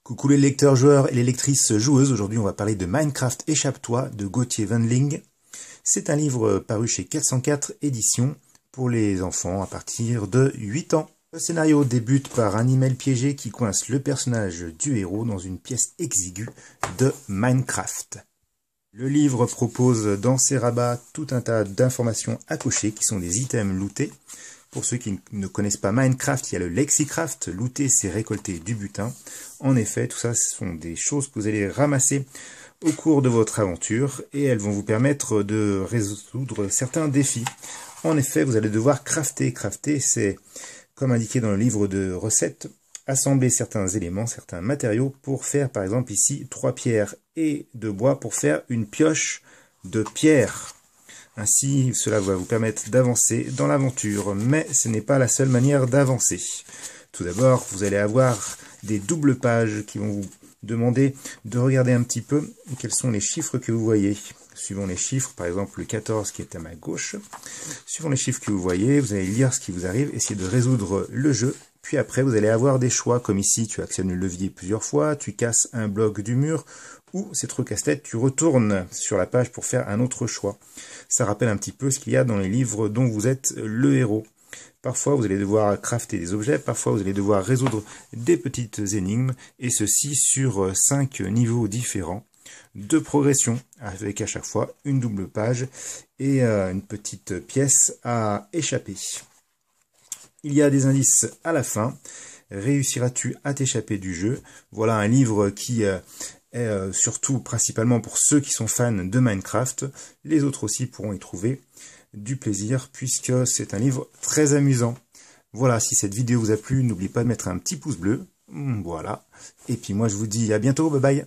Coucou les lecteurs joueurs et les lectrices joueuses, aujourd'hui on va parler de Minecraft Échappe-toi de Gauthier Wendling. C'est un livre paru chez 404 éditions pour les enfants à partir de 8 ans. Le scénario débute par un email piégé qui coince le personnage du héros dans une pièce exiguë de Minecraft. Le livre propose dans ses rabats tout un tas d'informations à cocher qui sont des items lootés. Pour ceux qui ne connaissent pas Minecraft, il y a le Lexicraft. Looter, c'est récolter du butin. En effet, tout ça, ce sont des choses que vous allez ramasser au cours de votre aventure et elles vont vous permettre de résoudre certains défis. En effet, vous allez devoir crafter. Crafter, c'est, comme indiqué dans le livre de recettes, assembler certains éléments, certains matériaux pour faire, par exemple, ici, 3 pierres et 2 bois pour faire une pioche de pierre. Ainsi, cela va vous permettre d'avancer dans l'aventure, mais ce n'est pas la seule manière d'avancer. Tout d'abord, vous allez avoir des doubles pages qui vont vous demander de regarder un petit peu quels sont les chiffres que vous voyez. Suivant les chiffres, par exemple le 14 qui est à ma gauche, suivant les chiffres que vous voyez, vous allez lire ce qui vous arrive, essayer de résoudre le jeu. Puis après, vous allez avoir des choix, comme ici, tu actionnes le levier plusieurs fois, tu casses un bloc du mur, ou c'est trop casse-tête, tu retournes sur la page pour faire un autre choix. Ça rappelle un petit peu ce qu'il y a dans les livres dont vous êtes le héros. Parfois, vous allez devoir crafter des objets, parfois vous allez devoir résoudre des petites énigmes, et ceci sur 5 niveaux différents de progression, avec à chaque fois une double page et une petite pièce à échapper. Il y a des indices à la fin. Réussiras-tu à t'échapper du jeu? Voilà un livre qui est surtout principalement pour ceux qui sont fans de Minecraft. Les autres aussi pourront y trouver du plaisir puisque c'est un livre très amusant. Voilà, si cette vidéo vous a plu, n'oubliez pas de mettre un petit pouce bleu. Voilà. Et puis moi je vous dis à bientôt, bye bye.